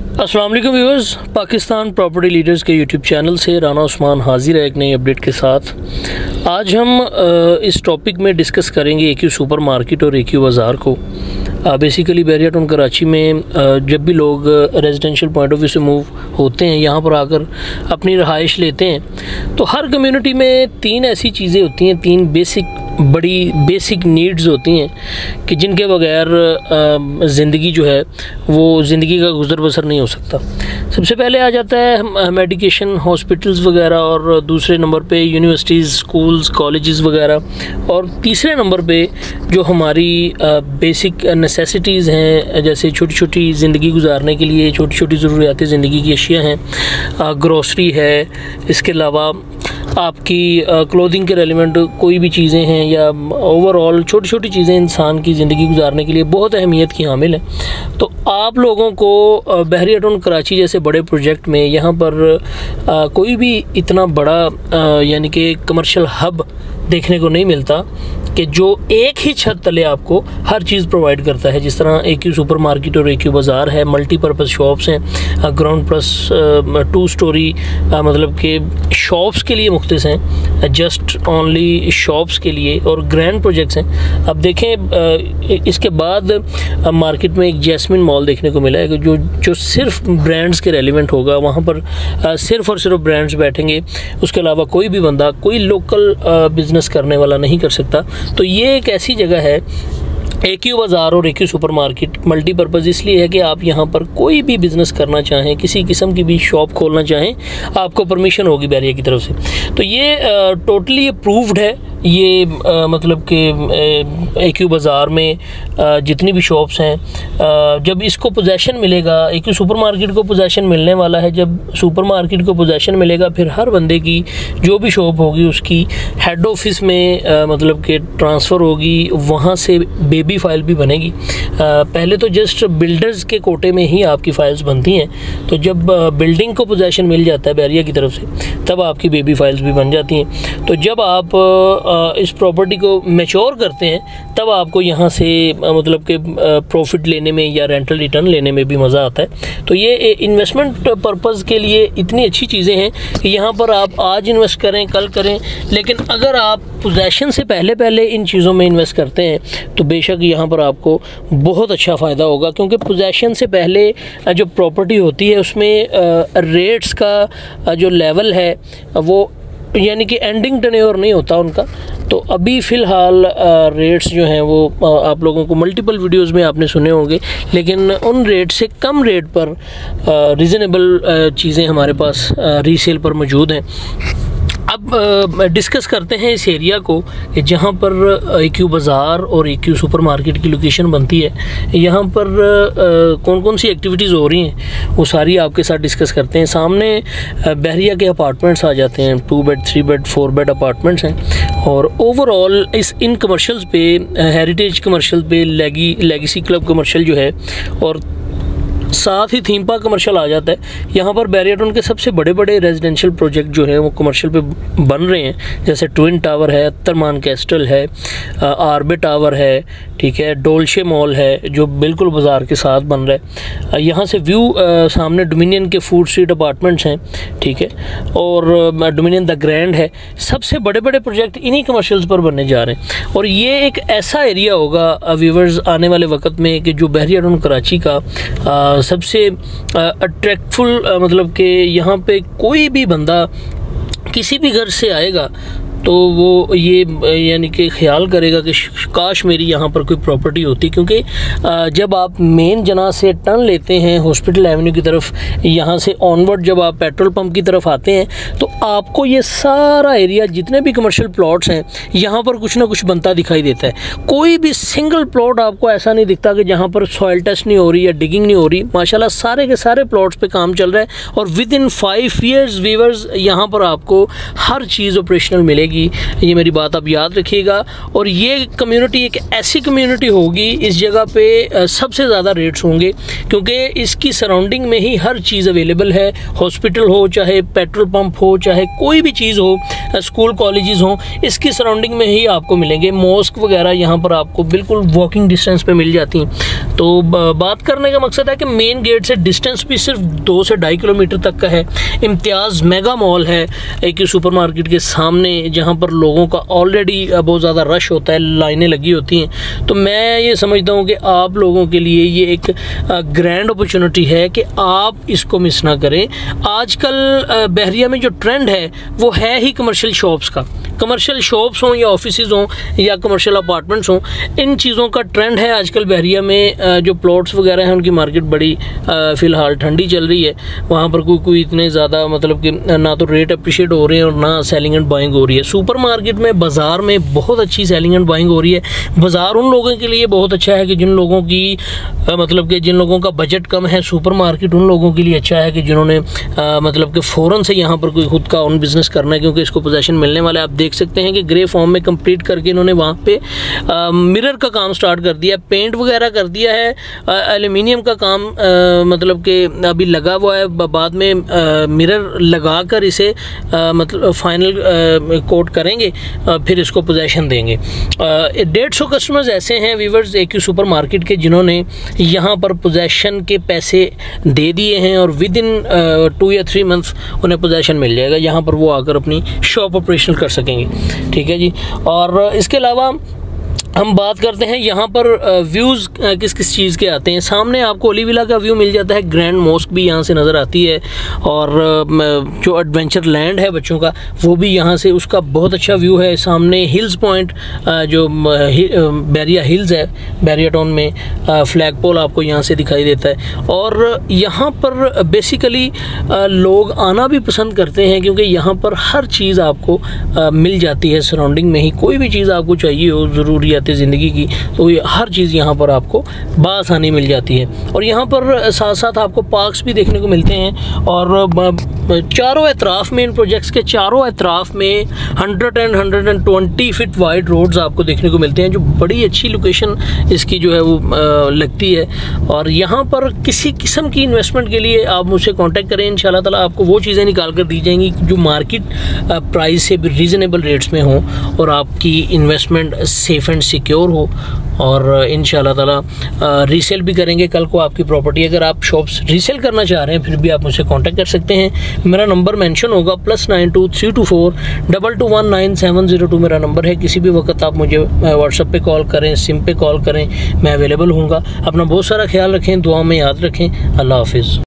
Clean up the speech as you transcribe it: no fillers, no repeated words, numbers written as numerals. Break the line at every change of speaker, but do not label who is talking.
अस्सलाम वालेकुम viewers, Pakistan property leaders के यूट्यूब चैनल से राना उस्मान हाजिर है एक नई अपडेट के साथ। आज हम इस टॉपिक में डिस्कस करेंगे AQ सुपर मार्केट और AQ बाज़ार को। बेसिकली बैरिया टाउन कराची में जब भी लोग रेजिडेंशियल पॉइंट ऑफ व्यू से मूव होते हैं, यहाँ पर आकर अपनी रहाइश लेते हैं, तो हर कम्युनिटी में तीन ऐसी चीज़ें होती हैं, तीन बड़ी बेसिक नीड्स होती हैं कि जिनके बगैर ज़िंदगी जो है वो ज़िंदगी का गुजर बसर नहीं हो सकता। सबसे पहले आ जाता है मेडिकेशन, हॉस्पिटल्स वगैरह, और दूसरे नंबर पे यूनिवर्सिटीज़, स्कूल्स, कॉलेजेस वगैरह, और तीसरे नंबर पे जो हमारी बेसिक नेसेसिटीज़ हैं, जैसे छोटी छोटी ज़िंदगी गुजारने के लिए छोटी छोटी ज़रूरियात ज़िंदगी की अशिया हैं, ग्रोसरी है, इसके अलावा आपकी क्लोथिंग के रेलिवेंट कोई भी चीज़ें हैं, या ओवरऑल छोटी छोटी चीज़ें इंसान की ज़िंदगी गुजारने के लिए बहुत अहमियत की हामिल हैं। तो आप लोगों को बैरिया टाउन कराची जैसे बड़े प्रोजेक्ट में यहाँ पर कोई भी इतना बड़ा यानी कि कमर्शियल हब देखने को नहीं मिलता कि जो एक ही छत तले आपको हर चीज़ प्रोवाइड करता है। जिस तरह AQ सुपर मार्केट और AQ बाज़ार है, मल्टीपर्पज़ शॉप्स हैं, ग्राउंड प्लस 2 स्टोरी मतलब के शॉप्स के लिए मुख्तस हैं, जस्ट ओनली शॉप्स के लिए, और ग्रैंड प्रोजेक्ट्स हैं। अब देखें इसके बाद मार्केट में एक जैस्मिन मॉल देखने को मिला है जो सिर्फ ब्रांड्स के रेलिवेंट होगा। वहाँ पर सिर्फ और सिर्फ ब्रांड्स बैठेंगे, उसके अलावा कोई भी बंदा कोई लोकल बिज़नेस करने वाला नहीं कर सकता। तो ये एक ऐसी जगह है AQ बाज़ार और AQ सुपर मार्केट मल्टीपर्पज़ इसलिए है कि आप यहाँ पर कोई भी बिज़नेस करना चाहें, किसी किस्म की भी शॉप खोलना चाहें, आपको परमिशन होगी बैरिया की तरफ से। तो ये टोटली अप्रूव्ड है। ये मतलब कि AQ बाज़ार में जितनी भी शॉप्स हैं, जब इसको पोजेशन मिलेगा, AQ सुपर मार्केट को पोजेशन मिलने वाला है, जब सुपर मार्केट को पोजेशन मिलेगा, फिर हर बंदे की जो भी शॉप होगी उसकी हेड ऑफिस में मतलब कि ट्रांसफ़र होगी, वहाँ से बेबी फ़ाइल भी बनेगी। पहले तो जस्ट बिल्डर्स के कोटे में ही आपकी फ़ाइल्स बनती हैं, तो जब बिल्डिंग को पोजेशन मिल जाता है बैरिया की तरफ से, तब आपकी बेबी फ़ाइल्स भी बन जाती हैं। तो जब आप इस प्रॉपर्टी को मैच्योर करते हैं, तब आपको यहाँ से मतलब कि प्रॉफिट लेने में या रेंटल रिटर्न लेने में भी मज़ा आता है। तो ये इन्वेस्टमेंट पर्पज़ के लिए इतनी अच्छी चीज़ें हैं कि यहाँ पर आप आज इन्वेस्ट करें, कल करें, लेकिन अगर आप पोजेशन से पहले इन चीज़ों में इन्वेस्ट करते हैं तो बेशक यहाँ पर आपको बहुत अच्छा फ़ायदा होगा, क्योंकि पोजेशन से पहले जो प्रॉपर्टी होती है उसमें रेट्स का जो लेवल है वो यानी कि एंडिंग टेन्योर नहीं होता उनका। तो अभी फ़िलहाल रेट्स जो हैं वो आप लोगों को मल्टीपल वीडियोस में आपने सुने होंगे, लेकिन उन रेट से कम रेट पर रीज़नेबल चीज़ें हमारे पास रीसेल पर मौजूद हैं। अब डिस्कस करते हैं इस एरिया को कि जहाँ पर AQ बाज़ार और AQ सुपर मार्केट की लोकेशन बनती है, यहाँ पर कौन कौन सी एक्टिविटीज़ हो रही हैं वो सारी आपके साथ डिस्कस करते हैं। सामने बैरिया के अपार्टमेंट्स आ जाते हैं, 2 बेड 3 बेड 4 बेड अपार्टमेंट्स हैं, और ओवरऑल इन कमर्शियल्स पे, हेरिटेज कमर्शियल पे, लेगेसी क्लब कमर्शियल जो है, और साथ ही थीम पार्क कमर्शियल आ जाता है। यहाँ पर बैरिया टाउन के सबसे बड़े बड़े रेजिडेंशियल प्रोजेक्ट जो हैं वो कमर्शियल पे बन रहे हैं, जैसे ट्विन टावर है, अत्तरमान कैस्टल है, आर्बे टावर है, ठीक है, डोल्शे मॉल है जो बिल्कुल बाज़ार के साथ बन रहा है। यहाँ से व्यू सामने डोमिनियन के फूड स्ट्रीट अपार्टमेंट्स हैं, ठीक है, और डोमिनियन द ग्रैंड है। सबसे बड़े बड़े प्रोजेक्ट इन्हीं कमर्शियल्स पर बनने जा रहे हैं, और ये एक ऐसा एरिया होगा व्यूवर्स आने वाले वक्त में कि जो बैरिया टाउन कराची का सबसे अट्रैक्टफुल मतलब कि यहाँ पे कोई भी बंदा किसी भी घर से आएगा तो वो ये यानी कि ख्याल करेगा कि काश मेरी यहाँ पर कोई प्रॉपर्टी होती, क्योंकि जब आप मेन जना से टर्न लेते हैं हॉस्पिटल एवेन्यू की तरफ, यहाँ से ऑनवर्ड जब आप पेट्रोल पंप की तरफ आते हैं, तो आपको ये सारा एरिया जितने भी कमर्शियल प्लॉट्स हैं यहाँ पर कुछ ना कुछ बनता दिखाई देता है। कोई भी सिंगल प्लॉट आपको ऐसा नहीं दिखता कि जहाँ पर सॉइल टेस्ट नहीं हो रही या डिगिंग नहीं हो रही। माशाल्लाह सारे के सारे प्लॉट्स पे काम चल रहा है, और विद इन 5 ईयर्स व्यूअर्स यहाँ पर आपको हर चीज़ ऑपरेशनल मिलेगी। मिलेगी। ये मेरी बात आप याद रखिएगा। और ये कम्युनिटी एक ऐसी कम्युनिटी होगी, इस जगह पे सबसे ज़्यादा रेट्स होंगे क्योंकि इसकी सराउंडिंग में ही हर चीज़ अवेलेबल है। हॉस्पिटल हो, चाहे पेट्रोल पंप हो, चाहे कोई भी चीज़ हो, स्कूल कॉलेजेस हों, इसकी सराउंडिंग में ही आपको मिलेंगे। मॉस्क वगैरह यहाँ पर आपको बिल्कुल वॉकिंग डिस्टेंस पे मिल जाती हैं। तो बात करने का मकसद है कि मेन गेट से डिस्टेंस भी सिर्फ 2 से 2.5 किलोमीटर तक का है। इम्तियाज़ मेगा मॉल है एक सुपरमार्केट के सामने, जहाँ पर लोगों का ऑलरेडी बहुत ज़्यादा रश होता है, लाइनें लगी होती हैं। तो मैं ये समझता हूँ कि आप लोगों के लिए ये एक ग्रैंड अपॉर्चुनिटी है कि आप इसको मिस ना करें। आजकल बहरिया में जो ट्रेंड है वो है ही कमर्शियल शॉप्स का। कमर्शियल शॉप्स हों या ऑफिसेज हों या कमर्शियल अपार्टमेंट्स हों, इन चीज़ों का ट्रेंड है आजकल बहरिया में। जो प्लॉट्स वगैरह हैं उनकी मार्केट बड़ी फ़िलहाल ठंडी चल रही है। वहाँ पर कोई इतने ज़्यादा मतलब कि ना तो रेट अप्रिशिएट हो रहे हैं और ना सेलिंग एंड बाइंग हो रही है। सुपर मार्केट में, बाज़ार में बहुत अच्छी सेलिंग एंड बाइंग हो रही है। बाज़ार उन लोगों के लिए बहुत अच्छा है कि जिन लोगों की मतलब कि जिन लोगों का बजट कम है। सुपर मार्केट उन लोगों के लिए अच्छा है कि जिन्होंने मतलब कि फ़ौरन से यहाँ पर कोई खुद का ऑन बिज़नेस करना है, क्योंकि इसको पोजेसन मिलने वाला है। आप देख सकते हैं कि ग्रे फॉर्म में कंप्लीट करके इन्होंने वहाँ पे मिरर का काम स्टार्ट कर दिया, पेंट वगैरह कर दिया है, एल्यूमिनियम का काम मतलब कि अभी लगा हुआ है। बाद में मिरर लगा कर इसे मतलब फाइनल कोट करेंगे, फिर इसको पोजेसन देंगे। 150 कस्टमर्स ऐसे हैं वीवर्स AQ सुपर मार्केट के जिन्होंने यहाँ पर पोजेसन के पैसे दे दिए हैं और विद इन 2 या 3 मंथ्स उन्हें पोजेसन मिल जाएगा। यहाँ पर वो आकर अपनी शॉप ऑपरेशनल कर सकेंगे। ठीक है जी। और इसके अलावा हम बात करते हैं यहाँ पर व्यूज़ किस किस चीज़ के आते हैं। सामने आपको ओली विला का व्यू मिल जाता है, ग्रैंड मॉस्क भी यहाँ से नज़र आती है, और जो एडवेंचर लैंड है बच्चों का वो भी यहाँ से, उसका बहुत अच्छा व्यू है। सामने हिल्स पॉइंट जो बैरिया हिल्स है, बैरिया टाउन में फ्लैग पोल आपको यहाँ से दिखाई देता है। और यहाँ पर बेसिकली लोग आना भी पसंद करते हैं क्योंकि यहाँ पर हर चीज़ आपको मिल जाती है सराउंडिंग में ही। कोई भी चीज़ आपको चाहिए हो, ज़रूरियात ज़िंदगी की, तो हर चीज़ यहाँ पर आपको बआसानी मिल जाती है। और यहाँ पर साथ साथ आपको पार्क्स भी देखने को मिलते हैं। और चारों एतराफ़ में, इन प्रोजेक्ट्स के चारों एतराफ़ में 120 फीट वाइड रोड्स आपको देखने को मिलते हैं, जो बड़ी अच्छी लोकेशन इसकी जो है वो लगती है। और यहाँ पर किसी किस्म की इन्वेस्टमेंट के लिए आप मुझसे कांटेक्ट करें, इंशाल्लाह ताला आपको वो चीज़ें निकाल कर दी जाएंगी जो मार्केट प्राइस से भी रीज़नेबल रेट्स में हों और आपकी इन्वेस्टमेंट सेफ़ एंड सिक्योर हो। और इंशाल्लाह ताला रीसेल भी करेंगे कल को आपकी प्रॉपर्टी। अगर आप शॉप्स रीसेल करना चाह रहे हैं फिर भी आप मुझसे कांटेक्ट कर सकते हैं। मेरा नंबर मेंशन होगा, +92 324 2219 702 मेरा नंबर है। किसी भी वक्त आप मुझे व्हाट्सएप पे कॉल करें, सिम पे कॉल करें, मैं अवेलेबल हूँगा। अपना बहुत सारा ख्याल रखें, दुआ में याद रखें। अल्लाह हाफिज़।